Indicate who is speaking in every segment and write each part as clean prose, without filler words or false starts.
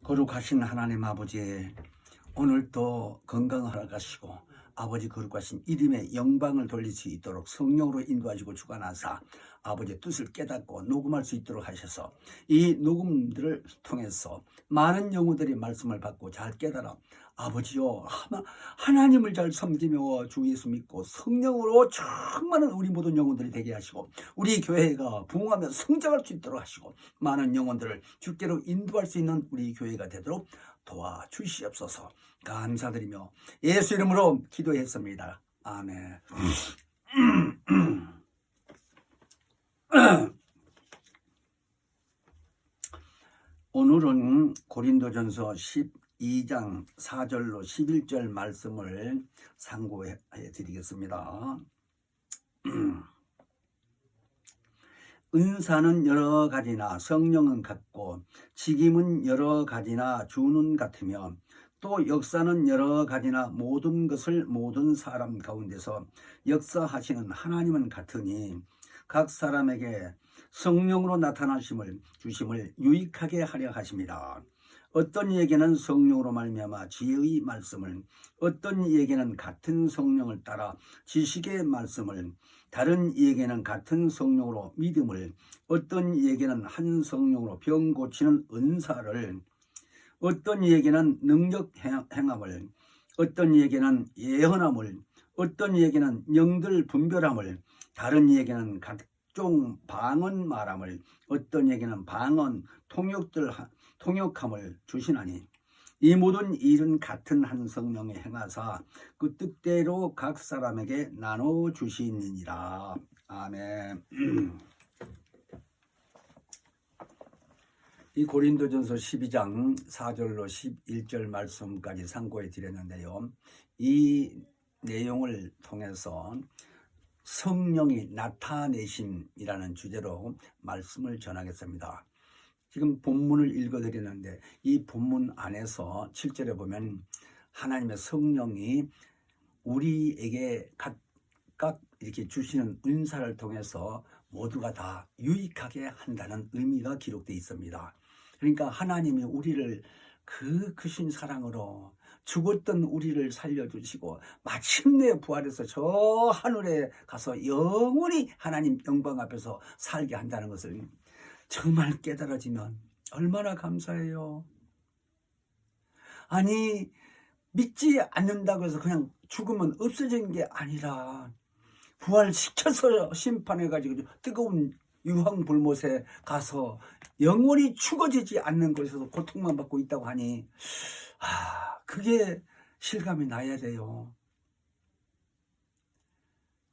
Speaker 1: 거룩하신 하나님 아버지, 오늘도 건강하라 가시고 아버지 거룩하신 이름의 영광을 돌릴 수 있도록 성령으로 인도하시고 주관하사 아버지의 뜻을 깨닫고 녹음할 수 있도록 하셔서 이 녹음들을 통해서 많은 영혼들이 말씀을 받고 잘 깨달아 아버지요 하나님을 잘 섬기며 주 예수 믿고 성령으로 충만한 우리 모든 영혼들이 되게 하시고 우리 교회가 부흥하며 성장할 수 있도록 하시고 많은 영혼들을 주께로 인도할 수 있는 우리 교회가 되도록 도와주시옵소서. 감사드리며 예수 이름으로 기도했습니다. 아멘. 오늘은 고린도전서 12장 4절로 11절 말씀을 상고해 드리겠습니다. 은사는 여러 가지나 성령은 같고 직임은 여러 가지나 주는 같으며 또 역사는 여러 가지나 모든 것을 모든 사람 가운데서 역사하시는 하나님은 같으니 각 사람에게 성령으로 나타나심을 주심을 유익하게 하려 하십니다. 어떤 이에게는 성령으로 말미암아 지혜의 말씀을, 어떤 이에게는 같은 성령을 따라 지식의 말씀을, 다른 이에게는 같은 성령으로 믿음을, 어떤 이에게는 한 성령으로 병 고치는 은사를, 어떤 이에게는 능력 행함을, 어떤 이에게는 예언함을, 어떤 이에게는 영들 분별함을, 다른 이에게는 각종 방언 말함을, 어떤 이에게는 방언 통역함을 주시나니 이 모든 일은 같은 한 성령이 행하사 그 뜻대로 각 사람에게 나눠 주시니라. 아멘. 이 고린도전서 12장 4절로 11절 말씀까지 상고해 드렸는데요. 이 내용을 통해서 성령이 나타내심이라는 주제로 말씀을 전하겠습니다. 지금 본문을 읽어드리는데 이 본문 안에서 7절에 보면 하나님의 성령이 우리에게 각각 이렇게 주시는 은사를 통해서 모두가 다 유익하게 한다는 의미가 기록되어 있습니다. 그러니까 하나님이 우리를 그 크신 사랑으로 죽었던 우리를 살려주시고 마침내 부활해서 저 하늘에 가서 영원히 하나님 영광 앞에서 살게 한다는 것을 정말 깨달아지면 얼마나 감사해요. 아니 믿지 않는다고 해서 그냥 죽으면 없어진 게 아니라 부활시켜서 심판해가지고 뜨거운 유황불못에 가서 영원히 죽어지지 않는 곳에서 고통만 받고 있다고 하니 그게 실감이 나야 돼요.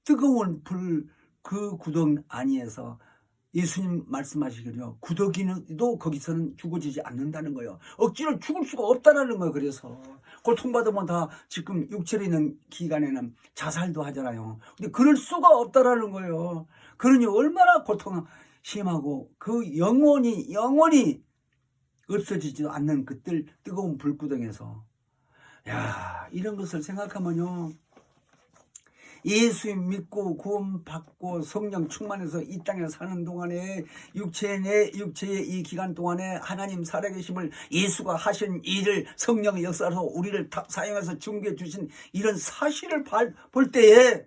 Speaker 1: 뜨거운 불 그 구덩 안에서 예수님 말씀하시기로 구더기도 거기서는 죽어지지 않는다는 거예요. 억지로 죽을 수가 없다는 거예요. 그래서 고통받으면 다 지금 육체에 있는 기간에는 자살도 하잖아요. 근데 그럴 수가 없다는 거예요. 그러니 얼마나 고통 심하고 그 영원히 없어지지도 않는 그 뜨거운 불구덩에서 이런 것을 생각하면요. 예수 믿고 구원받고 성령 충만해서 이 땅에 사는 동안에 육체의 이 기간 동안에 하나님 살아계심을 예수가 하신 일을 성령의 역사로 우리를 사용해서 증거해 주신 이런 사실을 볼 때에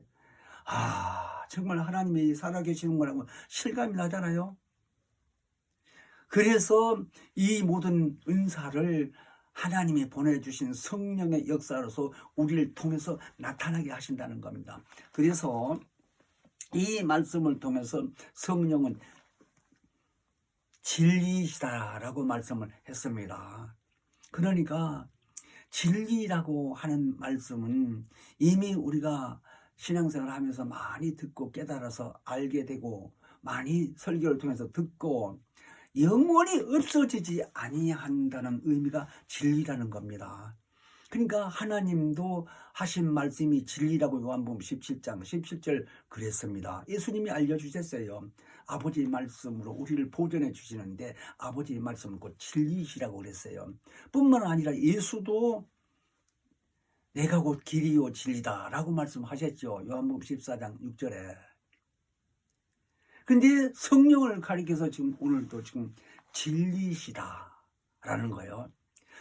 Speaker 1: 정말 하나님이 살아계시는 거라고 실감이 나잖아요. 그래서 이 모든 은사를 하나님이 보내주신 성령의 역사로서 우리를 통해서 나타나게 하신다는 겁니다. 그래서 이 말씀을 통해서 성령은 진리시다라고 말씀을 했습니다. 그러니까 진리라고 하는 말씀은 이미 우리가 신앙생활을 하면서 많이 듣고 깨달아서 알게 되고 많이 설교를 통해서 듣고 영원히 없어지지 아니한다는 의미가 진리라는 겁니다. 그러니까 하나님도 하신 말씀이 진리라고 요한복음 17장 17절 그랬습니다. 예수님이 알려주셨어요. 아버지의 말씀으로 우리를 보존해 주시는데 아버지의 말씀은 곧 진리시라고 그랬어요. 뿐만 아니라 예수도 내가 곧 길이요 진리다 라고 말씀하셨죠. 요한복음 14장 6절에. 근데 성령을 가리켜서 지금 오늘도 지금 진리시다라는 거예요.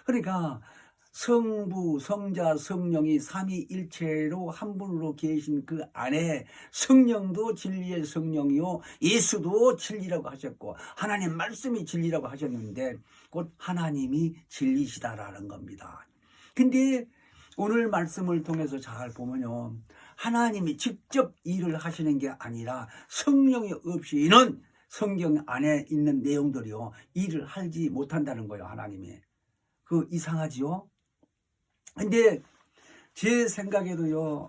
Speaker 1: 그러니까 성부, 성자, 성령이 삼위일체로 한 분으로 계신 그 안에 성령도 진리의 성령이요 예수도 진리라고 하셨고 하나님 말씀이 진리라고 하셨는데 곧 하나님이 진리시다라는 겁니다. 근데 오늘 말씀을 통해서 잘 보면요, 하나님이 직접 일을 하시는 게 아니라 성령이 없이는 성경 안에 있는 내용들이요 일을 하지 못한다는 거예요. 하나님이. 그 이상하지요? 근데 제 생각에도요,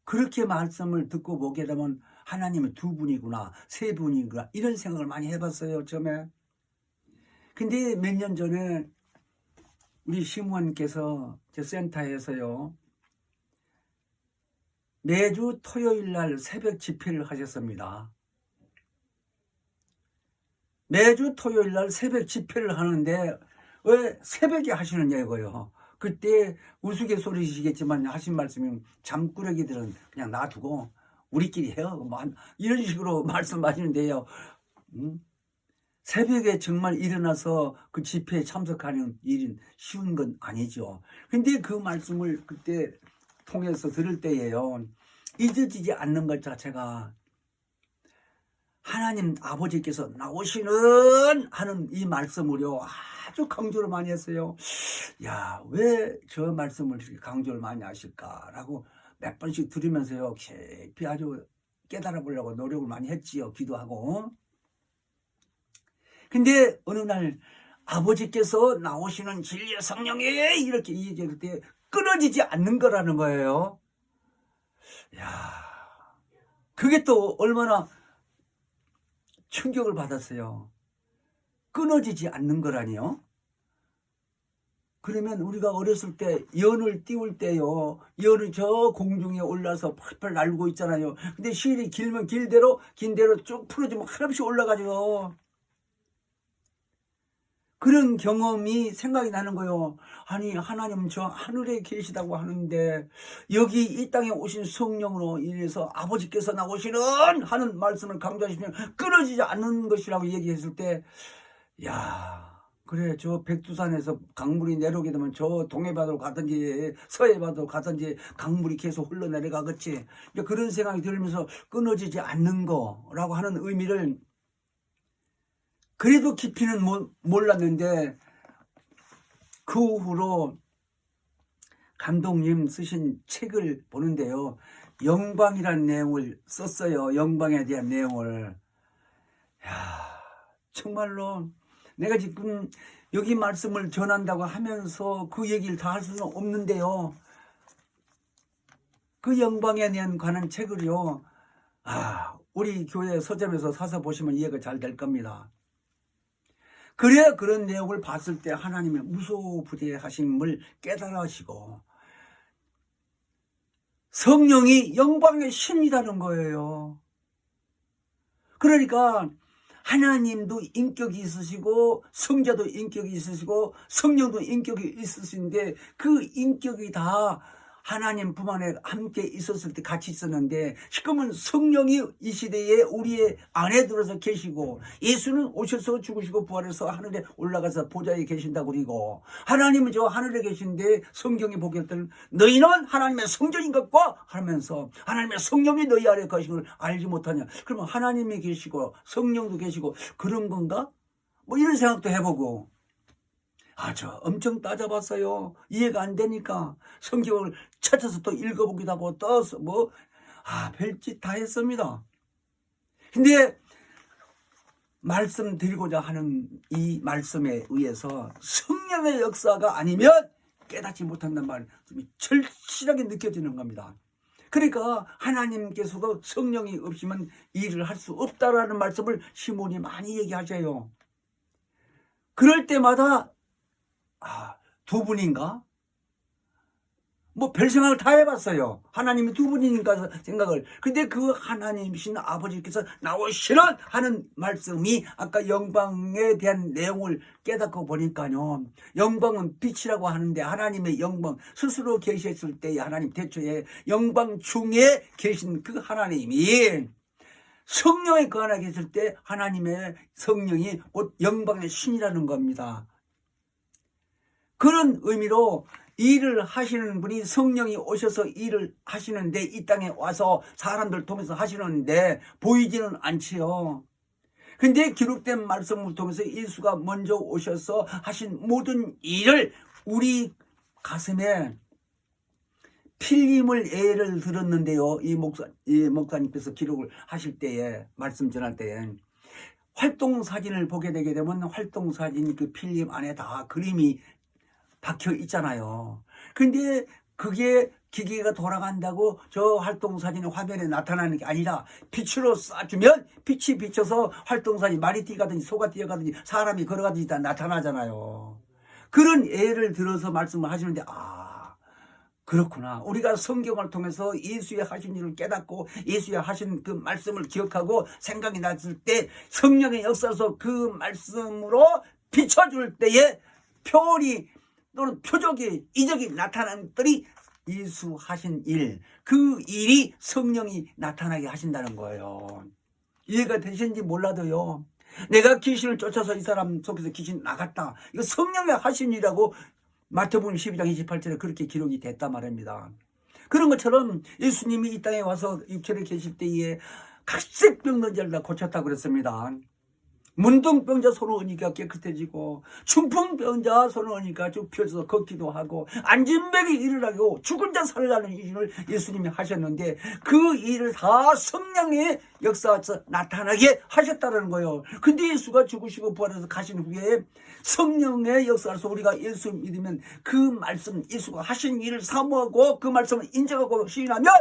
Speaker 1: 그렇게 말씀을 듣고 보게 되면 하나님은 두 분이구나, 세 분이구나, 이런 생각을 많이 해봤어요, 처음에. 근데 몇 년 전에 우리 시무원께서 제 센터에서요, 매주 토요일 날 새벽 집회를 하셨습니다. 매주 토요일 날 새벽 집회를 하는데 왜 새벽에 하시느냐 이거요. 그때 우스갯소리시겠지만 하신 말씀이 잠꾸러기들은 그냥 놔두고 우리끼리 해요. 뭐 이런 식으로 말씀하시는데요. 새벽에 정말 일어나서 그 집회에 참석하는 일은 쉬운 건 아니죠. 근데 그 말씀을 그때 통해서 들을 때에요, 잊어지지 않는 것 자체가 하나님 아버지께서 나오시는 하는 이 말씀을요 아주 강조를 많이 했어요. 야, 왜 저 말씀을 이렇게 강조를 많이 하실까라고 몇 번씩 들으면서요 깊이 아주 깨달아 보려고 노력을 많이 했지요. 기도하고. 근데 어느 날 아버지께서 나오시는 진리의 성령이 이렇게 얘기할 때 끊어지지 않는 거라는 거예요. 야, 그게 또 얼마나 충격을 받았어요. 끊어지지 않는 거라니요. 그러면 우리가 어렸을 때 연을 띄울 때요, 연이 저 공중에 올라서 팔팔 날고 있잖아요. 근데 실이 길면 긴 대로 쭉 풀어지면 한없이 올라가죠. 그런 경험이 생각이 나는 거예요. 아니, 하나님 저 하늘에 계시다고 하는데 여기 이 땅에 오신 성령으로 인해서 아버지께서 나오시는 하는 말씀을 강조하시면 끊어지지 않는 것이라고 얘기했을 때, 야, 그래, 저 백두산에서 강물이 내려오게 되면 저 동해바다로 가든지 서해바다로 가든지 강물이 계속 흘러내려가겠지. 그런 생각이 들면서 끊어지지 않는 거라고 하는 의미를 그래도 깊이는 몰랐는데 그 후로 감독님 쓰신 책을 보는데요, 영광이라는 내용을 썼어요. 영광에 대한 내용을. 야, 정말로 내가 지금 여기 말씀을 전한다고 하면서 그 얘기를 다 할 수는 없는데요, 그 영광에 대한 관한 책을요, 우리 교회 서점에서 사서 보시면 이해가 잘 될 겁니다. 그래야 그런 내용을 봤을 때 하나님의 무소부대하심을 깨달으시고 성령이 영광의 신이라는 거예요. 그러니까 하나님도 인격이 있으시고 성자도 인격이 있으시고 성령도 인격이 있으신데 그 인격이 다 하나님 품 안에 함께 있었을 때 같이 있었는데 지금은 성령이 이 시대에 우리의 안에 들어서 계시고 예수는 오셔서 죽으시고 부활해서 하늘에 올라가서 보좌에 계신다고 그러고 하나님은 저 하늘에 계신데 성경이 보게 될 너희는 하나님의 성전인 것과 하면서 하나님의 성령이 너희 안에 계신 걸 알지 못하냐. 그러면 하나님이 계시고 성령도 계시고 그런 건가? 뭐 이런 생각도 해보고 저 엄청 따져봤어요. 이해가 안 되니까 성경을 찾아서 또 읽어보기도 하고 떠서 별짓 다 했습니다. 근데 말씀드리고자 하는 이 말씀에 의해서 성령의 역사가 아니면 깨닫지 못한다는 말씀이 절실하게 느껴지는 겁니다. 그러니까 하나님께서도 성령이 없으면 일을 할 수 없다라는 말씀을 시몬이 많이 얘기하셔요. 그럴 때마다 두 분인가? 별 생각을 다 해봤어요. 하나님이 두 분이니까 생각을. 근데 그 하나님이신 아버지께서 나오시는 하는 말씀이 아까 영광에 대한 내용을 깨닫고 보니까요, 영광은 빛이라고 하는데 하나님의 영광 스스로 계셨을 때 하나님 태초에 영광 중에 계신 그 하나님이 성령에 그 안에 계실 때 하나님의 성령이 곧 영광의 신이라는 겁니다. 그런 의미로 일을 하시는 분이 성령이 오셔서 일을 하시는데, 이 땅에 와서 사람들 통해서 하시는데 보이지는 않지요. 근데 기록된 말씀을 통해서 예수가 먼저 오셔서 하신 모든 일을 우리 가슴에 필림을 예를 들었는데요. 이 목사님께서 기록을 하실 때에, 말씀 전할 때에 활동 사진을 보게 되게 되면 활동 사진 그 필름 안에 다 그림이 박혀 있잖아요. 근데 그게 기계가 돌아간다고 저 활동사진의 화면에 나타나는 게 아니라 빛으로 쏴주면 빛이 비쳐서 활동사진, 말이 뛰어가든지 소가 뛰어가든지 사람이 걸어가든지 다 나타나잖아요. 그런 예를 들어서 말씀을 하시는데, 그렇구나. 우리가 성경을 통해서 예수의 하신 일을 깨닫고 예수의 하신 그 말씀을 기억하고 생각이 났을 때 성령의 역사에서 그 말씀으로 비춰줄 때에 표리 또는 표적이, 이적이 나타나는 것들이 예수 하신 일, 그 일이 성령이 나타나게 하신다는 거예요. 이해가 되시는지 몰라도요, 내가 귀신을 쫓아서 이 사람 속에서 귀신 나갔다, 이거 성령의 하신 일이라고 마태복음 12장 28절에 그렇게 기록이 됐단 말입니다. 그런 것처럼 예수님이 이 땅에 와서 육체에 계실 때에 각색병든 자를 다 고쳤다고 그랬습니다. 문둥병자 손을 얹으니까 깨끗해지고, 중풍병자 손을 얹으니까 쭉 펴서 걷기도 하고, 안진병이 일어나고 죽은 자 살라는 일을 예수님이 하셨는데, 그 일을 다 성령의 역사에서 나타나게 하셨다는 거예요. 근데 예수가 죽으시고 부활해서 가신 후에 성령의 역사에서 우리가 예수 믿으면 그 말씀, 예수가 하신 일을 사모하고 그 말씀을 인정하고 시인하면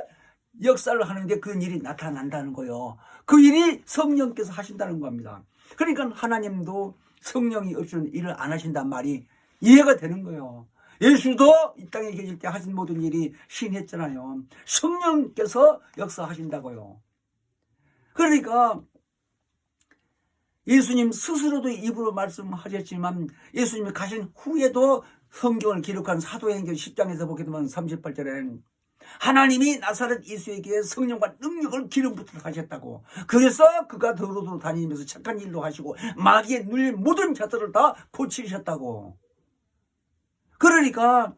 Speaker 1: 역사를 하는데 그런 일이 나타난다는 거예요. 그 일이 성령께서 하신다는 겁니다. 그러니까 하나님도 성령이 없이는 일을 안 하신단 말이 이해가 되는 거예요. 예수도 이 땅에 계실 때 하신 모든 일이 시인했잖아요. 성령께서 역사하신다고요. 그러니까 예수님 스스로도 입으로 말씀하셨지만 예수님이 가신 후에도 성경을 기록한 사도행전 10장에서 보게 되면 38절에 하나님이 나사렛 예수에게 성령과 능력을 기름 붓도록 하셨다고. 그래서 그가 도로도로 다니면서 착한 일도 하시고 마귀에 눌린 모든 자들을 다 고치셨다고. 그러니까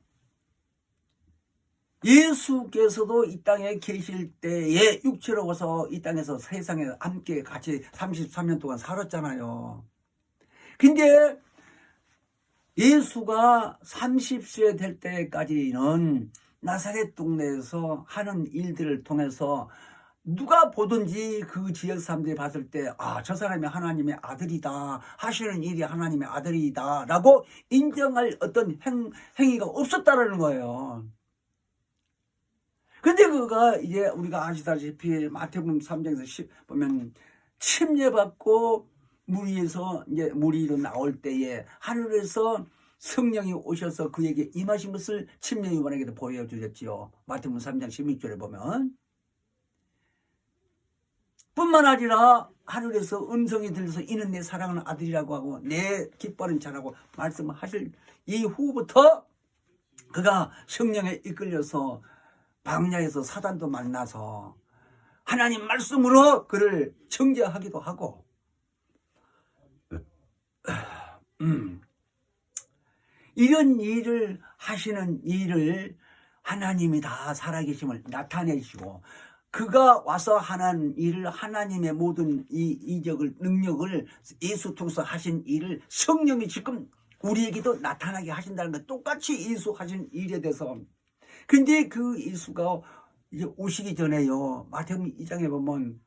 Speaker 1: 예수께서도 이 땅에 계실 때에 육체로 와서 이 땅에서 세상에 함께 같이 33년 동안 살았잖아요. 근데 예수가 30세 될 때까지는 나사렛 동네에서 하는 일들을 통해서 누가 보든지 그 지역 사람들이 봤을 때 저 사람이 하나님의 아들이다, 하시는 일이 하나님의 아들이다 라고 인정할 어떤 행위가 없었다라는 거예요. 근데 그가 이제 우리가 아시다시피 마태복음 3장에서 보면 침례받고 물 위에서 이제 물 위로 나올 때에 하늘에서 성령이 오셔서 그에게 임하신 것을 침례 요한에게도 보여주셨지요. 마태복음 3장 16절에 보면 뿐만 아니라 하늘에서 음성이 들려서 이는 내 사랑하는 아들이라고 하고 내 기뻐하는 자라고 말씀하실 이후부터 그가 성령에 이끌려서 광야에서 사단도 만나서 하나님 말씀으로 그를 정죄하기도 하고 이런 일을 하시는 일을 하나님이 다 살아계심을 나타내시고 그가 와서 하는 일을 하나님의 모든 이 이적을 능력을 예수 통해서 하신 일을 성령이 지금 우리에게도 나타나게 하신다는 것, 똑같이 예수 하신 일에 대해서. 근데 그 예수가 이제 오시기 전에요, 마태복음 2장에 보면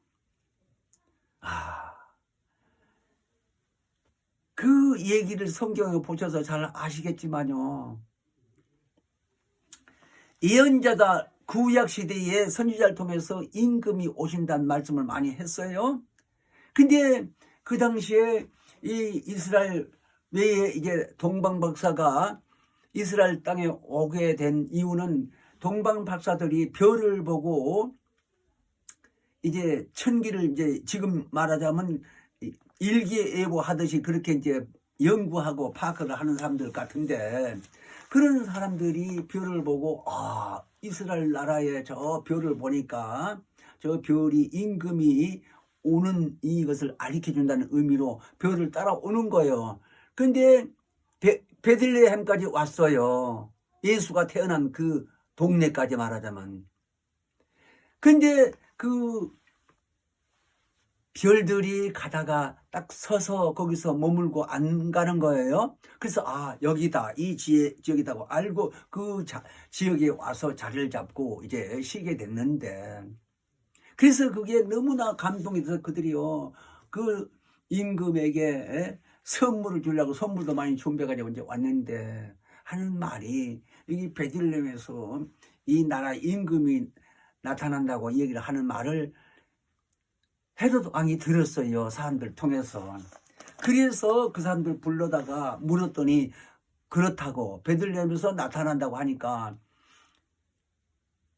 Speaker 1: 그 얘기를 성경에 보셔서 잘 아시겠지만요, 예언자가 구약 시대에 선지자를 통해서 임금이 오신다는 말씀을 많이 했어요. 근데 그 당시에 이 이스라엘 외에 이제 동방 박사가 이스라엘 땅에 오게 된 이유는 동방 박사들이 별을 보고 이제 천기를 이제 지금 말하자면 일기예보 하듯이 그렇게 이제 연구하고 파악을 하는 사람들 같은데, 그런 사람들이 별을 보고 이스라엘 나라의 저 별을 보니까 저 별이 임금이 오는 이것을 알리켜 준다는 의미로 별을 따라오는 거예요. 근데 베들레헴까지 왔어요. 예수가 태어난 그 동네까지 말하자면. 근데 그 별들이 가다가 딱 서서 거기서 머물고 안 가는 거예요. 그래서 여기다, 이 지역이다고 알고 그 지역에 와서 자리를 잡고 이제 쉬게 됐는데, 그래서 그게 너무나 감동이 돼서 그들이요 그 임금에게 선물을 주려고 선물도 많이 준비해가지고 이제 왔는데 하는 말이, 여기 베들레헴에서 이 나라 임금이 나타난다고 얘기를 하는 말을 헤롯 왕이 들었어요. 사람들 통해서. 그래서 그 사람들 불러다가 물었더니 그렇다고, 베들레헴에서 나타난다고 하니까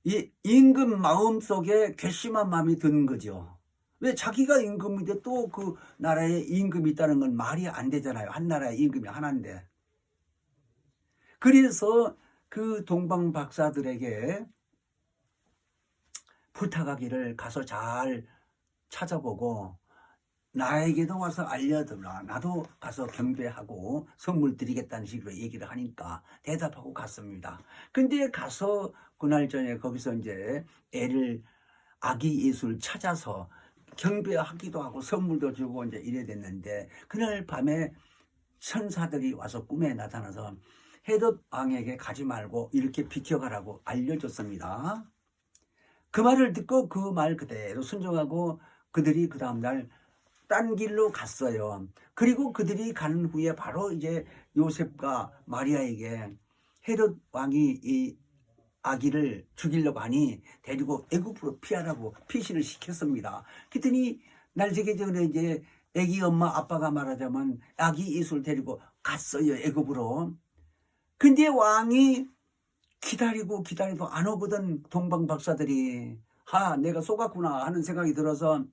Speaker 1: 이 임금 마음속에 괘씸한 마음이 드는 거죠. 왜 자기가 임금인데 또 그 나라에 임금이 있다는 건 말이 안 되잖아요. 한 나라에 임금이 하나인데. 그래서 그 동방 박사들에게 부탁하기를 가서 잘 찾아보고 나에게도 와서 알려드라. 나도 가서 경배하고 선물 드리겠다는 식으로 얘기를 하니까 대답하고 갔습니다. 근데 가서 그날 저녁에 거기서 이제 아기 예수를 찾아서 경배하기도 하고 선물도 주고 이제 이래 됐는데, 그날 밤에 천사들이 와서 꿈에 나타나서 헤롯 왕에게 가지 말고 이렇게 비켜가라고 알려줬습니다. 그 말을 듣고 그 말 그대로 순종하고 그들이 그 다음날 딴 길로 갔어요. 그리고 그들이 가는 후에 바로 이제 요셉과 마리아에게 헤롯 왕이 이 아기를 죽이려고 하니 데리고 애굽으로 피하라고 피신을 시켰습니다. 그랬더니 날 새기 전에 이제 아기 엄마 아빠가 말하자면 아기 예수를 데리고 갔어요, 애굽으로. 근데 왕이 기다려도 안 오거든. 동방 박사들이. 내가 속았구나 하는 생각이 들어서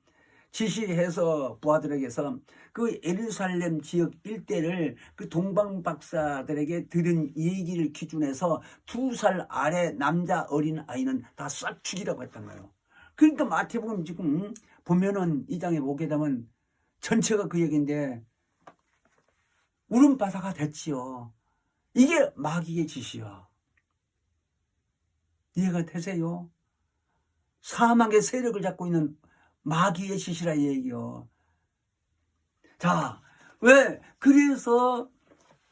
Speaker 1: 지시해서 부하들에게서 그 예루살렘 지역 일대를 그 동방 박사들에게 들은 얘기를 기준해서 2살 아래 남자 어린 아이는 다 싹 죽이라고 했던 거예요. 그러니까 마태복음 지금 보면은 이 장에 보게 되면 전체가 그 얘기인데 울음바다가 됐지요. 이게 마귀의 짓이야. 이해가 되세요? 사망의 세력을 잡고 있는 마귀의 짓이라 얘기요. 자, 왜? 그래서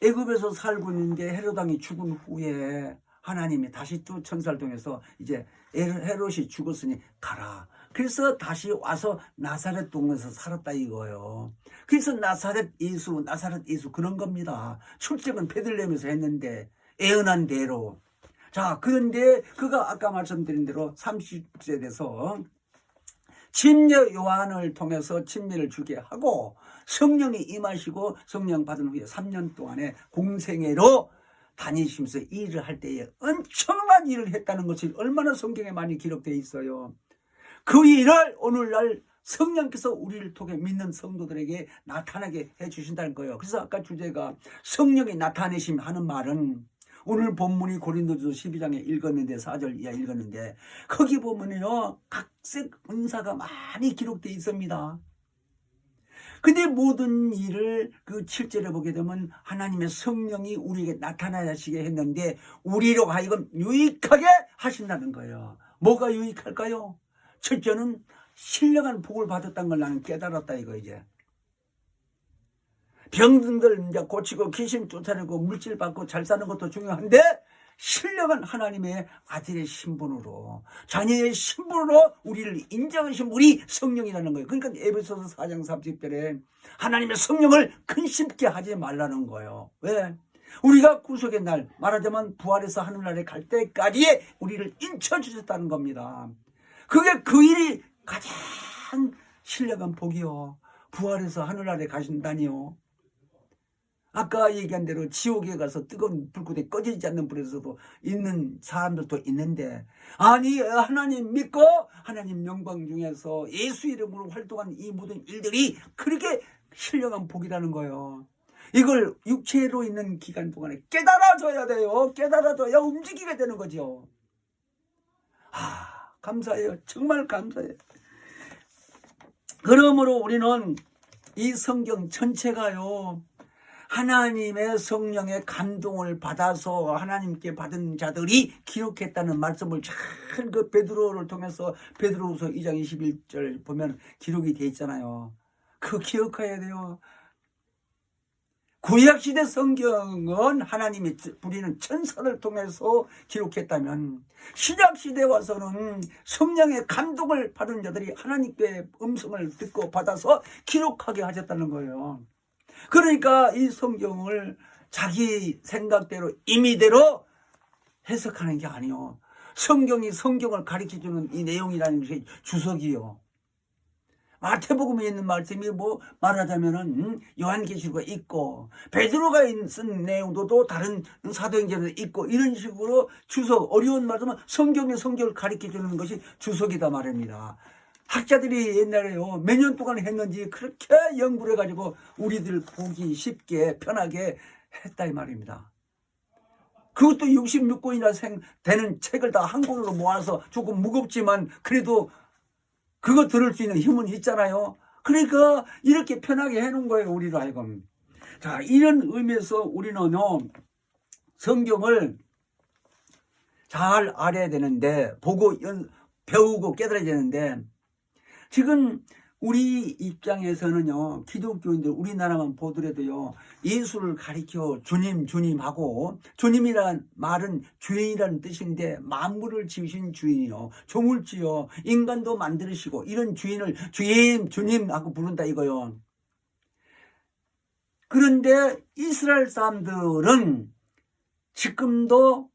Speaker 1: 애굽에서 살고 있는데 헤롯 왕이 죽은 후에 하나님이 다시 또 천사를 통해서 이제 헤롯이 죽었으니 가라. 그래서 다시 와서 나사렛 동네에서 살았다 이거예요. 그래서 나사렛 예수 그런 겁니다. 출생은 베들레헴에서 했는데 애언한 대로. 자, 그런데 그가 아까 말씀드린 대로 30세 돼서 침례 요한을 통해서 침례를 주게 하고 성령이 임하시고 성령 받은 후에 3년 동안에 공생애로 다니시면서 일을 할 때에 엄청난 일을 했다는 것이 얼마나 성경에 많이 기록되어 있어요. 그 일을 오늘날 성령께서 우리를 통해 믿는 성도들에게 나타나게 해주신다는 거예요. 그래서 아까 주제가 성령이 나타내심 하는 말은, 오늘 본문이 고린도전서 12장에 읽었는데 4절 이하 읽었는데 거기 보면요 각색 은사가 많이 기록되어 있습니다. 근데 모든 일을 그 7절에 보게 되면 하나님의 성령이 우리에게 나타나시게 했는데 우리로 하여금 유익하게 하신다는 거예요. 뭐가 유익할까요? 첫째는 신령한 복을 받았다는 걸 나는 깨달았다 이거. 이제 병든들 이제 고치고 귀신 쫓아내고 물질 받고 잘 사는 것도 중요한데 신령한 하나님의 아들의 신분으로, 자녀의 신분으로 우리를 인정하신 분이 성령이라는 거예요. 그러니까 에베소서 4장 30절에 하나님의 성령을 근심케 하지 말라는 거예요. 왜? 우리가 구속의 날, 말하자면 부활해서 하늘나라에 갈 때까지 우리를 인쳐주셨다는 겁니다. 그게 그 일이 가장 신령한 복이요. 부활해서 하늘나라에 가신다니요. 아까 얘기한 대로 지옥에 가서 뜨거운 불꽃에 꺼지지 않는 불에서도 있는 사람들도 있는데, 아니 하나님 믿고 하나님 영광 중에서 예수 이름으로 활동한 이 모든 일들이 그렇게 신령한 복이라는 거예요. 이걸 육체로 있는 기간 동안에 깨달아줘야 돼요. 깨달아줘야 움직이게 되는 거죠. 감사해요. 정말 감사해요. 그러므로 우리는 이 성경 전체가요 하나님의 성령의 감동을 받아서 하나님께 받은 자들이 기록했다는 말씀을 잘 그 베드로를 통해서 베드로후서 2장 21절 보면 기록이 돼 있잖아요. 그거 기억해야 돼요. 구약시대 성경은 하나님이 부리는 천사를 통해서 기록했다면 신약시대 와서는 성령의 감동을 받은 자들이 하나님께 음성을 듣고 받아서 기록하게 하셨다는 거예요. 그러니까 이 성경을 자기 생각대로 임의대로 해석하는 게 아니요. 성경이 성경을 가르쳐주는 이 내용이라는 것이 주석이요. 마태복음에 있는 말씀이 뭐 말하자면은 요한계시록에 있고 베드로가 쓴 내용도 또 다른 사도행전에 있고 이런 식으로 주석, 어려운 말씀은 성경의 성경을 가르쳐주는 것이 주석이다 말입니다. 학자들이 옛날에요 몇 년 동안 했는지 그렇게 연구를 해가지고 우리들 보기 쉽게 편하게 했다 이 말입니다. 그것도 66권이나 되는 책을 다 한 권으로 모아서 조금 무겁지만 그래도 그거 들을 수 있는 힘은 있잖아요. 그러니까 이렇게 편하게 해놓은 거예요 우리로 하여금. 자, 이런 의미에서 우리는요 성경을 잘 알아야 되는데 보고 배우고 깨달아야 되는데 지금 우리 입장에서는요 기독교인들 우리나라만 보더라도요 예수를 가리켜 주님 하고 주님이란 말은 주인이라는 뜻인데 만물을 지으신 주인이요 조물주요 인간도 만드시고 이런 주인을 주님 하고 부른다 이거요. 그런데 이스라엘 사람들은 지금도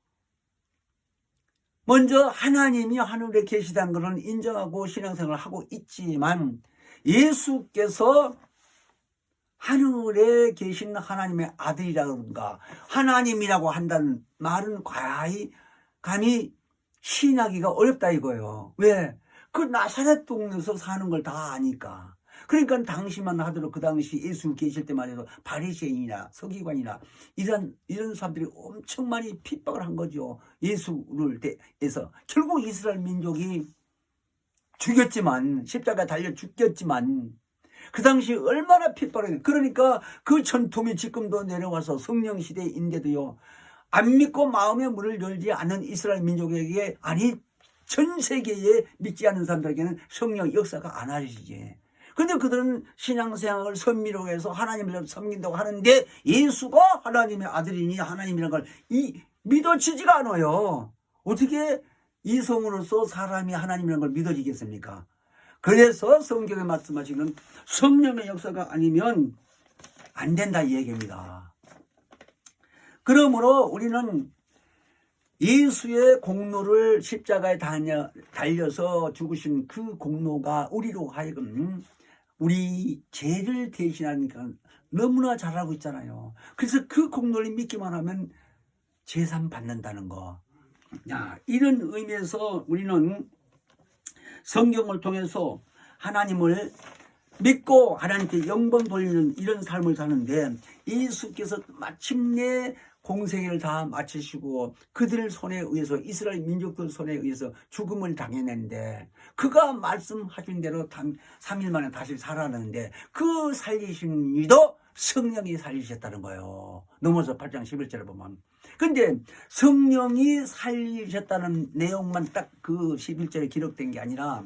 Speaker 1: 먼저 하나님이 하늘에 계시다는 것은 인정하고 신앙생활을 하고 있지만 예수께서 하늘에 계신 하나님의 아들이라든가 하나님이라고 한다는 말은 감히 시인하기가 어렵다 이거예요. 왜? 그 나사렛 동네에서 사는 걸 다 아니까. 그러니까 당시만 하더라도 그 당시 예수 계실 때만 해도 바리새인이나 서기관이나 이런 사람들이 엄청 많이 핍박을 한 거죠. 예수를 대해서. 결국 이스라엘 민족이 죽였지만 십자가에 달려 죽였지만 그 당시 얼마나 핍박을 했어요. 그러니까 그 전통이 지금도 내려와서 성령 시대인데도요. 안 믿고 마음의 문을 열지 않는 이스라엘 민족에게 아니 전 세계에 믿지 않는 사람들에게는 성령 역사가 안 하시지. 근데 그들은 신앙생활을 선미로 해서 하나님을 섬긴다고 하는데 예수가 하나님의 아들이니 하나님이라는 걸 믿어지지가 않아요. 어떻게 이성으로서 사람이 하나님이라는 걸 믿어지겠습니까? 그래서 성경에 말씀하시는 성령의 역사가 아니면 안 된다 이 얘기입니다. 그러므로 우리는 예수의 공로를 십자가에 달려서 죽으신 그 공로가 우리로 하여금 우리 죄를 대신하니까 너무나 잘하고 있잖아요. 그래서 그 공로를 믿기만 하면 제산 받는다는 거. 야, 이런 의미에서 우리는 성경을 통해서 하나님을 믿고 하나님께 영광 돌리는 이런 삶을 사는데 예수께서 마침내 공생애를 다 마치시고 그들 손에 의해서 이스라엘 민족들 손에 의해서 죽음을 당했는데 그가 말씀하신 대로 3일 만에 다시 살아났는데 그 살리신 이도 성령이 살리셨다는 거예요. 넘어서 8장 11절을 보면. 근데 성령이 살리셨다는 내용만 딱 그 11절에 기록된 게 아니라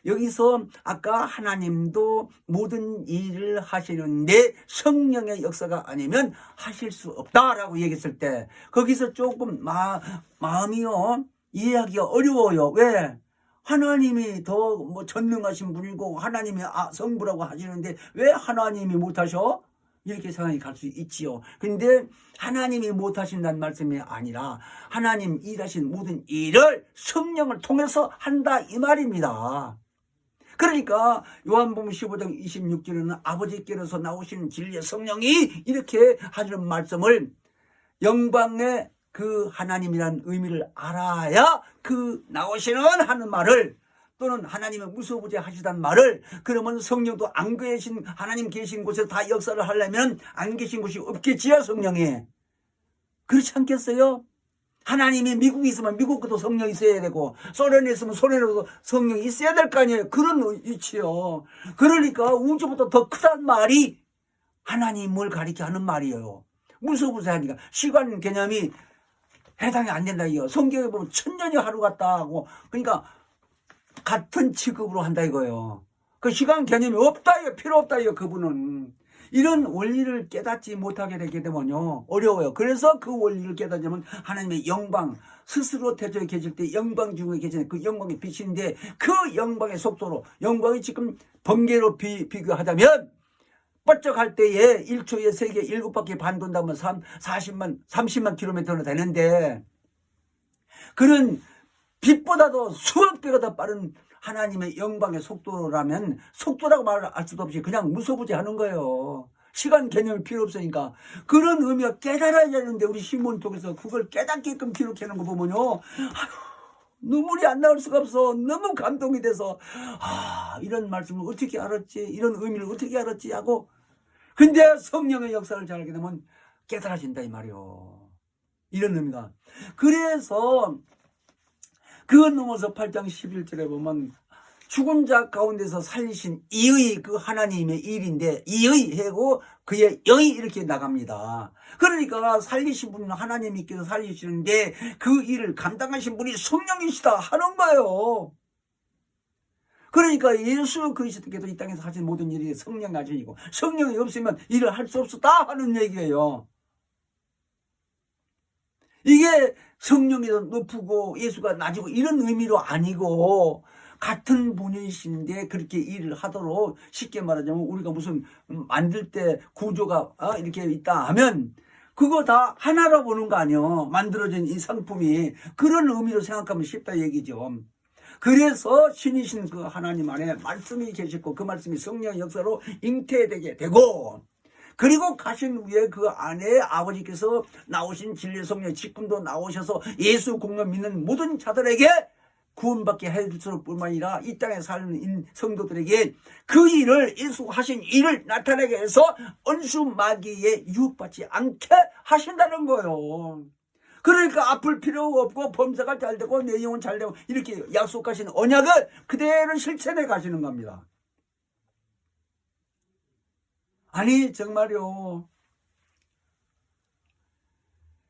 Speaker 1: 여기서 아까 하나님도 모든 일을 하시는데 성령의 역사가 아니면 하실 수 없다라고 얘기했을 때 거기서 조금 마음이요 이해하기가 어려워요. 왜? 하나님이 더 뭐 전능하신 분이고 하나님이 성부라고 하시는데 왜 하나님이 못하셔? 이렇게 생각이 갈 수 있지요. 근데 하나님이 못하신다는 말씀이 아니라 하나님 일하신 모든 일을 성령을 통해서 한다 이 말입니다. 그러니까 요한복음 15장 26절에는 아버지께로서 나오신 진리의 성령이 이렇게 하시는 말씀을 영광의 그 하나님이라는 의미를 알아야 그 나오시는 하는 말을 또는 하나님의 무소부재 하시다는 말을 그러면 성령도 안 계신 하나님 계신 곳에서 다 역사를 하려면 안 계신 곳이 없겠지요 성령이. 그렇지 않겠어요? 하나님이 미국에 있으면 미국도 성령이 있어야 되고 소련에 있으면 소련에도 성령이 있어야 될 거 아니에요. 그런 위치요. 그러니까 우주보다 더 크단 말이 하나님을 가리켜 하는 말이에요. 무소부사하니까 시간 개념이 해당이 안 된다 이거. 성경에 보면 천년이 하루 같다 하고 그러니까 같은 취급으로 한다 이거예요. 그 시간 개념이 없다 이거, 필요 없다 이거. 그분은 이런 원리를 깨닫지 못하게 되게 되면요 어려워요. 그래서 그 원리를 깨닫으면 하나님의 영광 스스로 태초에 계실 때 영광 중에 계시는 그 영광의 빛인데 그 영광의 속도로 영광이 지금 번개로 비교하자면 번쩍할 때에 1초에 세계 7바퀴 반 돈다면 30만 킬로미터는 되는데 그런 빛보다도 수억 배가 더 빠른 하나님의 영광의 속도라면 속도라고 말할 수도 없이 그냥 무소부지하는 거예요. 시간 개념이 필요 없으니까. 그런 의미가 깨달아야 되는데 우리 신문 통해서 그걸 깨닫게끔 기록하는 거 보면요 아휴, 눈물이 안 나올 수가 없어. 너무 감동이 돼서 이런 말씀을 어떻게 알았지, 이런 의미를 어떻게 알았지 하고. 근데 성령의 역사를 잘 알게 되면 깨달아진다 이 말이요. 이런 의미가. 그래서 그것 넘어서 8장 11절에 보면 죽은 자 가운데서 살리신 이의 그 하나님의 일인데 이의 해고 그의 영이 이렇게 나갑니다. 그러니까 살리신 분은 하나님께서 살리시는데 그 일을 감당하신 분이 성령이시다 하는 거예요. 그러니까 예수 그리스도께서 이 땅에서 하신 모든 일이 성령 나중이고 성령이 없으면 일을 할 수 없었다 하는 얘기예요. 이게 성령이 더 높고 예수가 낮이고 이런 의미로 아니고 같은 분이신데 그렇게 일을 하도록 쉽게 말하자면 우리가 무슨 만들 때 구조가 이렇게 있다 하면 그거 다 하나로 보는 거 아니에요. 만들어진 이 상품이. 그런 의미로 생각하면 쉽다 얘기죠. 그래서 신이신 그 하나님 안에 말씀이 계셨고 그 말씀이 성령의 역사로 잉태되게 되고 그리고 가신 후에 그 안에 아버지께서 나오신 진리 성령 지금도 나오셔서 예수 공로 믿는 모든 자들에게 구원받게 해줄 뿐만 아니라 이 땅에 사는 성도들에게 그 일을 예수 하신 일을 나타내게 해서 원수 마귀에 유혹받지 않게 하신다는 거예요. 그러니까 아플 필요가 없고 범사가 잘 되고 내 영혼 잘 되고 이렇게 약속하신 언약을 그대로 실천해 가시는 겁니다. 아니 정말요.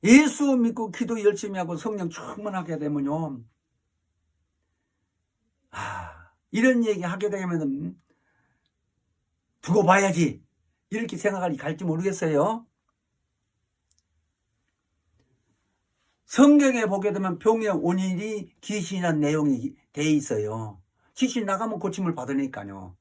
Speaker 1: 예수 믿고 기도 열심히 하고 성령 충만하게 되면요. 이런 얘기 하게 되면 두고 봐야지 이렇게 생각이 갈지 모르겠어요. 성경에 보게 되면 병의 원인이 귀신이라는 내용이 돼 있어요. 귀신 나가면 고침을 받으니까요.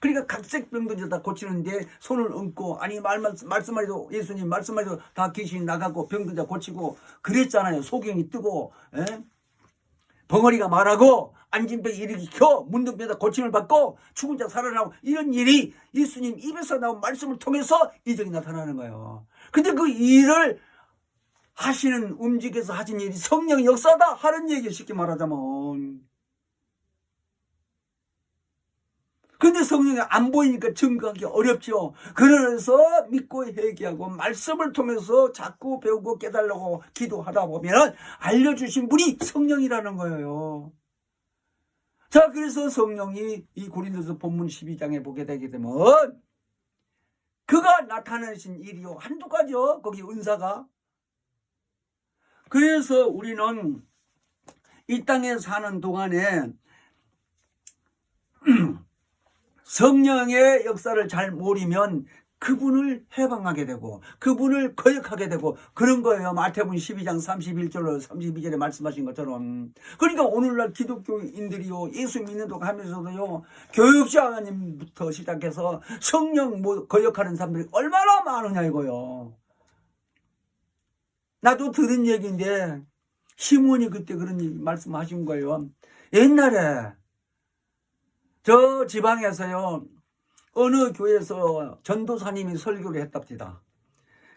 Speaker 1: 그러니까 각색 병든지 다 고치는데 손을 얹고 아니 말씀만 해도 예수님 말씀만 해도 다 귀신이 나가고 병든 자 고치고 그랬잖아요. 소경이 뜨고 벙어리가 말하고 안진병이 일으켜 문둥병에다 고침을 받고 죽은 자 살아나고 이런 일이 예수님 입에서 나온 말씀을 통해서 이적이 나타나는 거예요. 근데 그 일을 하시는 움직여서 하신 일이 성령의 역사다 하는 얘기 쉽게 말하자면. 근데 성령이 안 보이니까 증거하기 어렵죠. 그래서 믿고 회개하고 말씀을 통해서 자꾸 배우고 깨달으려고 기도하다 보면 알려주신 분이 성령이라는 거예요. 자, 그래서 성령이 이 고린도서 본문 12장에 보게 되게 되면 그가 나타내신 일이요 한두 가지요. 거기 은사가. 그래서 우리는 이 땅에 사는 동안에 성령의 역사를 잘 모르면 그분을 해방하게 되고 그분을 거역하게 되고 그런 거예요. 마태복음 12장 31절로 32절에 말씀하신 것처럼. 그러니까 오늘날 기독교인들이요 예수 믿는 동 하면서도요 교육자님부터 시작해서 성령 거역하는 사람들이 얼마나 많으냐 이거요. 나도 들은 얘기인데 시몬이 그때 그런 말씀하신 거예요. 옛날에 저 지방에서요 어느 교회에서 전도사님이 설교를 했답니다.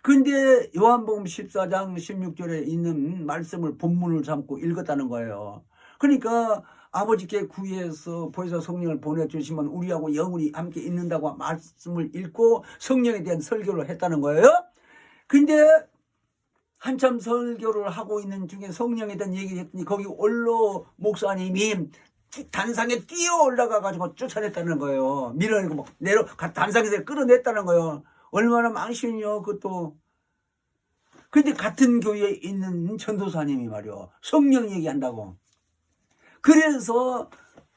Speaker 1: 근데 요한복음 14장 16절에 있는 말씀을 본문을 삼고 읽었다는 거예요. 그러니까 아버지께 구해서 보혜사 성령을 보내주시면 우리하고 영원히 함께 있는다고 말씀을 읽고 성령에 대한 설교를 했다는 거예요. 근데 한참 설교를 하고 있는 중에 성령에 대한 얘기를 했더니 거기 원로 목사님이 단상에 뛰어 올라가 가지고 쫓아냈다는 거예요. 밀어내고 막 단상에서 끌어냈다는 거예요. 얼마나 망신이요, 그것도. 근데 같은 교회에 있는 전도사님이 말이요, 성령 얘기한다고. 그래서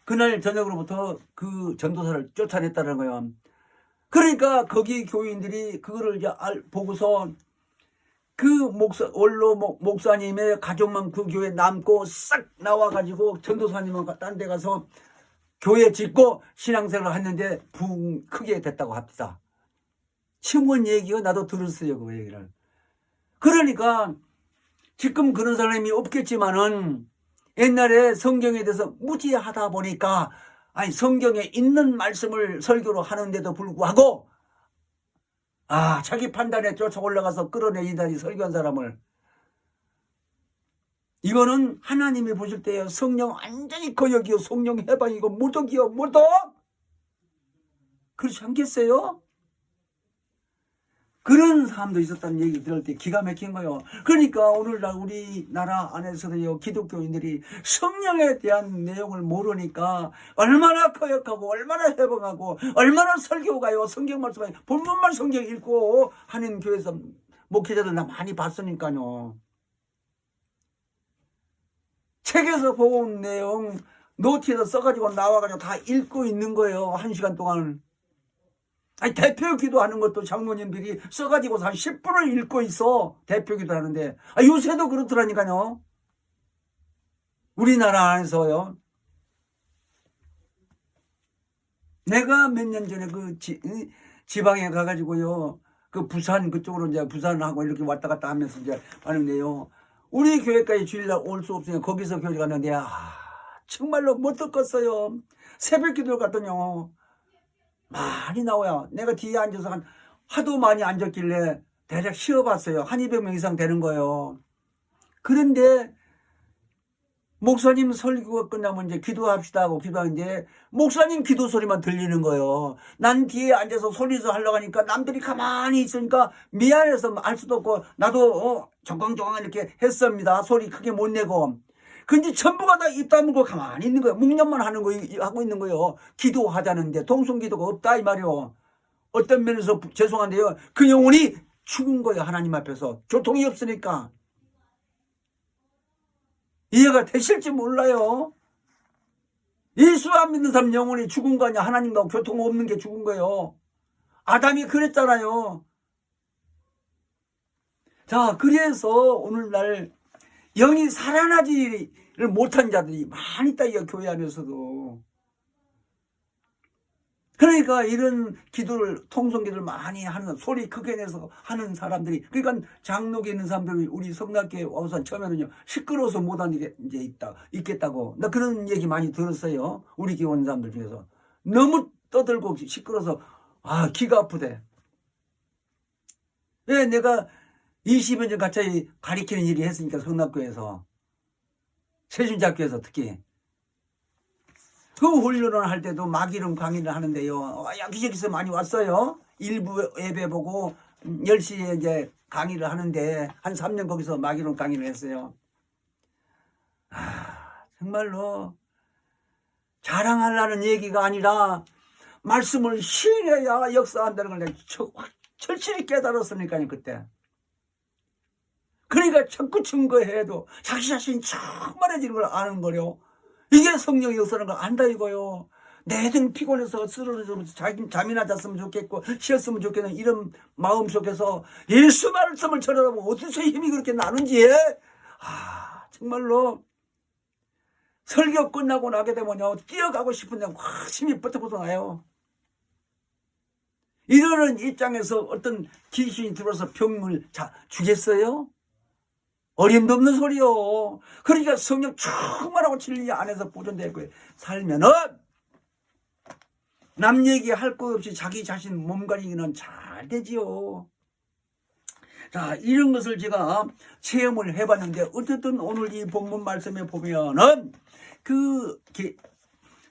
Speaker 1: 그날 저녁으로부터 그 전도사를 쫓아냈다는 거예요. 그러니까 거기 교인들이 그거를 이제 보고서 그 원로 목사님의 가족만 그 교회에 남고 싹 나와가지고 전도사님은 딴 데 가서 교회 짓고 신앙생활을 했는데 붕 크게 됐다고 합니다. 신문 얘기요, 나도 들었어요, 그 얘기를. 그러니까 지금 그런 사람이 없겠지만은 옛날에 성경에 대해서 무지하다 보니까, 아니 성경에 있는 말씀을 설교로 하는데도 불구하고 자기 판단에 쫓아 올라가서 끌어내리다니, 설교한 사람을. 이거는 하나님이 보실 때요, 성령 완전히 거역이요, 성령 해방이고 무덕이요, 무덕. 그렇지 않겠어요? 그런 사람도 있었다는 얘기 들을 때 기가 막힌 거예요. 그러니까 오늘날 우리나라 안에서도요, 기독교인들이 성령에 대한 내용을 모르니까 얼마나 거역하고 얼마나 해방하고 얼마나 설교가요, 성경 말씀에 본문만 성경 읽고 하는 교회에서 목회자들 나 많이 봤으니까요. 책에서 본 내용 노트에서 써가지고 나와가지고 다 읽고 있는 거예요, 1시간 동안. 아니, 대표 기도하는 것도 장로님들이 써가지고 한 10분을 읽고 있어. 대표 기도하는데. 요새도 그렇더라니까요. 우리나라 안에서요. 내가 몇 년 전에 그 지방에 가가지고요, 그 부산 그쪽으로 이제 부산하고 이렇게 왔다 갔다 하면서 이제 하는데요, 우리 교회까지 주일날 올 수 없으니까 거기서 교회 갔는데, 정말로 못 듣겠어요. 새벽 기도를 갔더니요, 많이 나와요. 내가 뒤에 앉아서 하도 많이 앉았길래 대략 쉬어봤어요. 200명 이상 되는 거예요. 그런데 목사님 설교가 끝나면 이제 기도합시다 하고 기도하는데 목사님 기도 소리만 들리는 거예요. 난 뒤에 앉아서 소리서 하려고 하니까 남들이 가만히 있으니까 미안해서 할 수도 없고, 나도 정광정광 이렇게 했습니다. 소리 크게 못 내고. 근데 전부가 다 입 다물고 가만히 있는 거예요. 묵념만 하고 있는 거예요. 기도하자는데 동성기도가 없다 이 말이요. 어떤 면에서 죄송한데요, 그 영혼이 죽은 거예요, 하나님 앞에서. 교통이 없으니까. 이해가 되실지 몰라요. 예수 안 믿는 사람 영혼이 죽은 거 아니야. 하나님과 교통 없는 게 죽은 거예요. 아담이 그랬잖아요. 자, 그래서 오늘날 영이 살아나지를 못한 자들이 많이 있다, 이 교회 안에서도. 그러니까 이런 기도를, 통성기도를 많이 하는, 소리 크게 내서 하는 사람들이, 그러니까 장로계 있는 사람들이 우리 성락교회 와서 처음에는요, 시끄러워서 못하는 게 이제 있겠다고. 나 그런 얘기 많이 들었어요. 우리 교회 온 사람들 중에서. 너무 떠들고 시끄러워서, 기가 아프대. 왜? 내가 20여 년 같이 가리키는 일이 했으니까, 성락교회에서. 세준자교에서 특히. 그 훈련을 할 때도 막이름 강의를 하는데요, 여기저기서 많이 왔어요. 일부 예배 보고 10시에 이제 강의를 하는데 한 3년 거기서 막이름 강의를 했어요. 정말로 자랑하려는 얘기가 아니라 말씀을 실해야 역사한다는 걸 내가 철저히 깨달았으니까요, 그때. 그러니까 자꾸 증거해도 자기 자신이 충만해지는 걸 아는 거요. 이게 성령의 역사라는 걸 안다 이거요. 내 등 피곤해서 쓰러져서 잠이나 잤으면 좋겠고 쉬었으면 좋겠는 이런 마음 속에서 예수 말씀을 전하라고 어디서 힘이 그렇게 나는지, 정말로 설교 끝나고 나게 되면요, 뛰어가고 싶은데 확 힘이 버텨버텨 나요. 이러는 입장에서 어떤 귀신이 들어서 병을 주겠어요? 어림도 없는 소리요. 그러니까 성령 충만하고 진리 안에서 보존되고 살면은 남 얘기할 것 없이 자기 자신 몸가리기는 잘 되지요. 자, 이런 것을 제가 체험을 해봤는데, 어쨌든 오늘 이 본문 말씀에 보면은 그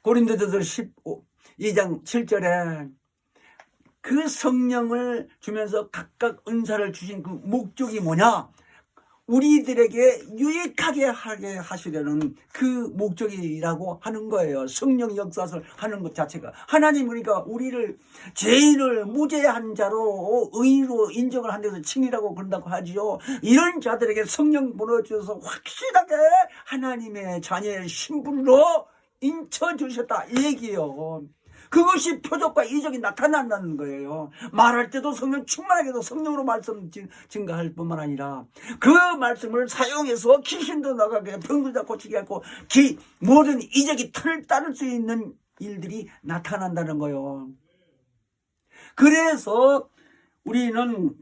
Speaker 1: 고린도전서 12장 7절에 그 성령을 주면서 각각 은사를 주신 그 목적이 뭐냐? 우리들에게 유익하게 하게 하시려는 그 목적이라고 하는 거예요. 성령 역사를 하는 것 자체가. 하나님 그러니까 우리를 죄인을 무죄한 자로 의로 인정을 한 데서 칭이라고 그런다고 하지요. 이런 자들에게 성령 보내주셔서 확실하게 하나님의 자녀의 신분으로 인쳐주셨다 이 얘기예요. 그것이 표적과 이적이 나타난다는 거예요. 말할 때도 성령 충만하게 해서 성령으로 말씀 증가할 뿐만 아니라 그 말씀을 사용해서 귀신도 나가게 병도 다 고치게 하고 모든 이적이 털을 따를 수 있는 일들이 나타난다는 거예요. 그래서 우리는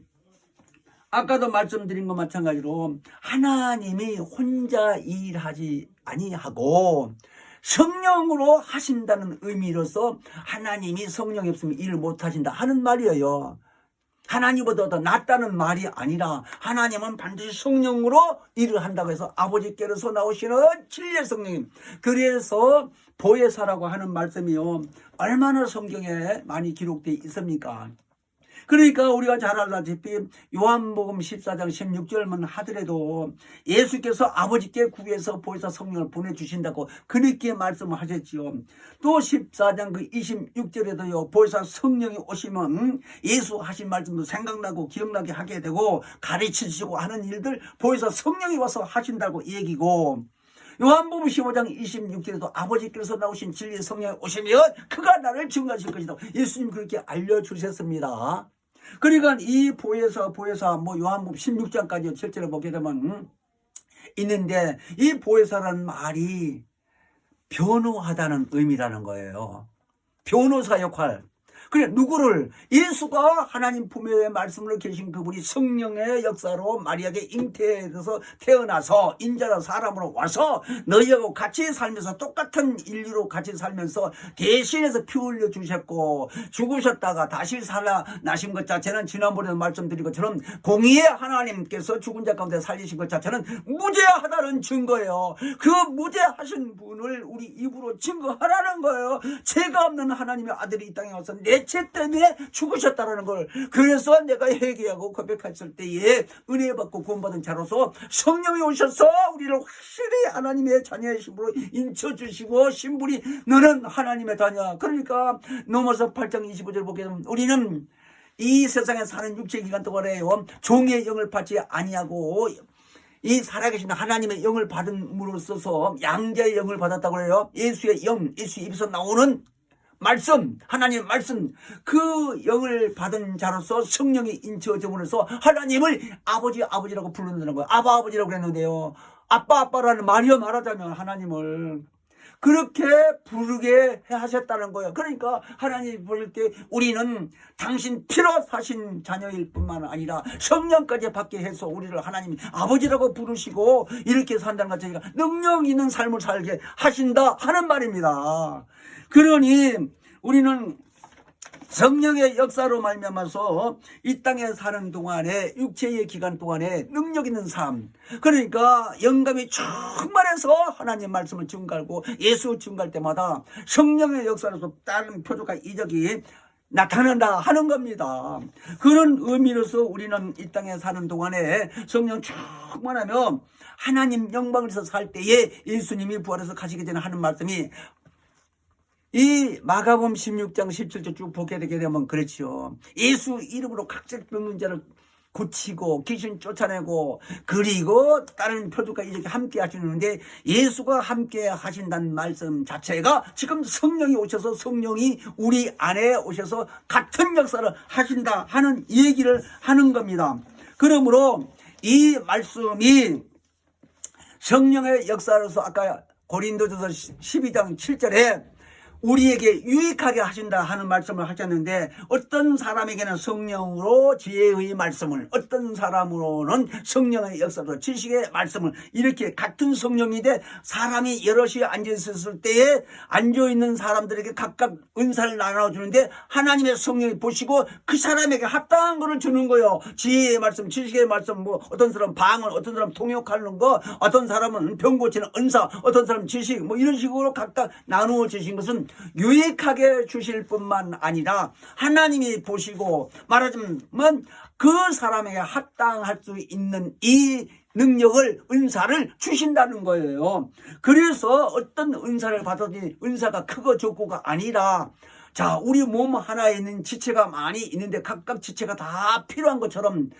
Speaker 1: 아까도 말씀드린 것 마찬가지로 하나님이 혼자 일하지 아니하고 성령으로 하신다는 의미로서 하나님이 성령이 없으면 일을 못하신다 하는 말이에요. 하나님보다 더 낫다는 말이 아니라 하나님은 반드시 성령으로 일을 한다고 해서 아버지께로서 나오시는 진리의 성령님. 그래서 보혜사라고 하는 말씀이요, 얼마나 성경에 많이 기록되어 있습니까? 그러니까 우리가 잘 알다시피 요한복음 14장 16절만 하더라도 예수께서 아버지께 구해서 보혜사 성령을 보내주신다고 그렇게 말씀을 하셨지요. 또 14장 그 26절에도요 보혜사 성령이 오시면 예수 하신 말씀도 생각나고 기억나게 하게 되고 가르치시고 하는 일들 보혜사 성령이 와서 하신다고 얘기고, 요한복음 15장 26절에도 아버지께서 나오신 진리의 성령이 오시면 그가 나를 증거하실 것이다. 예수님 그렇게 알려주셨습니다. 그러니까 이 보혜사 뭐 요한복음 16장까지 7절에 보게 되면 있는데, 이 보혜사라는 말이 변호하다는 의미라는 거예요. 변호사 역할. 그래, 누구를? 예수가 하나님 품에 말씀으로 계신 그분이 성령의 역사로 마리아에게 잉태해서 태어나서 인자로 사람으로 와서 너희하고 같이 살면서 똑같은 인류로 같이 살면서 대신해서 피 흘려 주셨고 죽으셨다가 다시 살아나신 것 자체는 지난번에도 말씀드린 것처럼 공의의 하나님께서 죽은 자 가운데 살리신 것 자체는 무죄하다는 증거예요. 그 무죄하신 분을 우리 입으로 증거하라는 거예요. 죄가 없는 하나님의 아들이 이 땅에 와서 내 죄 때문에 죽으셨다라는 걸, 그래서 내가 회개하고 고백했을 때에 은혜 받고 구원받은 자로서 성령이 오셔서 우리를 확실히 하나님의 자녀의 신분으로 인쳐주시고 신분이 너는 하나님의 자녀. 그러니까 넘어서 8장 25절 보게 되면 우리는 이 세상에 사는 육체 기간 동안에요 종의 영을 받지 아니하고 이 살아계신 하나님의 영을 받음으로써서 양자의 영을 받았다고 해요. 예수의 영, 예수의 입에서 나오는 말씀, 하나님의 말씀, 그 영을 받은 자로서 성령이 인쳐짐으로써 하나님을 아버지라고 부른다는 거예요. 아버지라고 그랬는데요, 아빠라는 말이요, 말하자면 하나님을 그렇게 부르게 하셨다는 거예요. 그러니까 하나님이 부를 때 우리는 당신 피로 사신 자녀일 뿐만 아니라 성령까지 받게 해서 우리를 하나님이 아버지라고 부르시고 이렇게 산다는 것 자체가 능력 있는 삶을 살게 하신다 하는 말입니다. 그러니 우리는 성령의 역사로 말미암아서 이 땅에 사는 동안에 육체의 기간 동안에 능력 있는 삶, 그러니까 영감이 충만해서 하나님 말씀을 증거하고 예수 증거할 때마다 성령의 역사로서 다른 표적과 이적이 나타난다 하는 겁니다. 그런 의미로서 우리는 이 땅에 사는 동안에 성령 충만하며 하나님 영광에서 살 때에 예수님이 부활해서 가시게 되는 하는 말씀이 이 마가복음 16장 17절 쭉 보게 되게 되면 그렇죠. 예수 이름으로 각색 병든 자를 고치고 귀신 쫓아내고 그리고 다른 표적과 이렇게 함께 하시는데, 예수가 함께 하신다는 말씀 자체가 지금 성령이 오셔서 성령이 우리 안에 오셔서 같은 역사를 하신다 하는 얘기를 하는 겁니다. 그러므로 이 말씀이 성령의 역사로서 아까 고린도전서 12장 7절에 우리에게 유익하게 하신다 하는 말씀을 하셨는데, 어떤 사람에게는 성령으로 지혜의 말씀을, 어떤 사람으로는 성령의 역사로 지식의 말씀을, 이렇게 같은 성령인데 사람이 여럿이 앉아있을 때에 앉아있는 사람들에게 각각 은사를 나눠주는데 하나님의 성령이 보시고 그 사람에게 합당한 것을 주는 거예요. 지혜의 말씀, 지식의 말씀, 뭐 어떤 사람 방언, 어떤 사람 통역하는 거, 어떤 사람은 병 고치는 은사, 어떤 사람 지식, 뭐 이런 식으로 각각 나누어 주신 것은 유익하게 주실 뿐만 아니라 하나님이 보시고 말하자면 그 사람에게 합당할 수 있는 이 능력을, 은사를 주신다는 거예요. 그래서 어떤 은사를 받았더니 은사가 크고 적고가 아니라, 자, 우리 몸 하나에 있는 지체가 많이 있는데 각각 지체가 다 필요한 것처럼,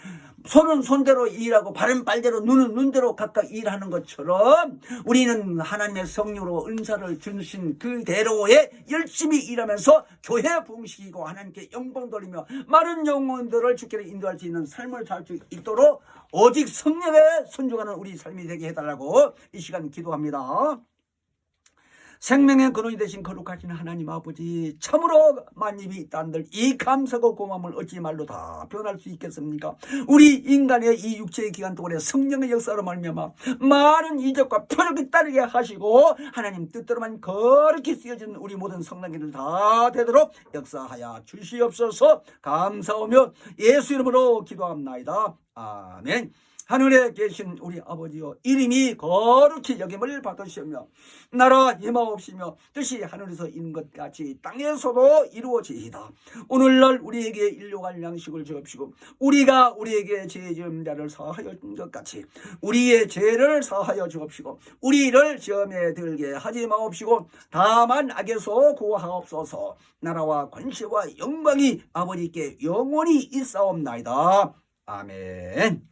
Speaker 1: 손은 손대로 일하고 발은 발대로 눈은 눈대로 각각 일하는 것처럼 우리는 하나님의 성령으로 은사를 주신 그대로에 열심히 일하면서 교회 부흥시키고 하나님께 영광 돌리며 많은 영혼들을 주께로 인도할 수 있는 삶을 살 수 있도록 오직 성령에 순종하는 우리 삶이 되게 해달라고 이 시간 기도합니다. 생명의 근원이 되신 거룩하신 하나님 아버지, 참으로 만입이 있다는들 이 감사고 고마움을 어찌 말로 다 표현할 수 있겠습니까? 우리 인간의 이 육체의 기간 동안에 성령의 역사로 말미암아 많은 이적과 표적이 따르게 하시고 하나님 뜻대로만 거룩히 쓰여진 우리 모든 성령님들 다 되도록 역사하여 주시옵소서. 감사하며 예수 이름으로 기도합나이다. 아멘. 하늘에 계신 우리 아버지여, 이름이 거룩히 여김을 받으시며 나라 임하옵시며 뜻이 하늘에서 이룬 것 같이 땅에서도 이루어지이다. 오늘날 우리에게 일용할 양식을 주옵시고 우리가 우리에게 죄 지은 자를 사하여 준 것 같이 우리의 죄를 사하여 주옵시고 우리를 시험에 들게 하지 마옵시고 다만 악에서 구하옵소서. 나라와 권세와 영광이 아버지께 영원히 있사옵나이다. 아멘.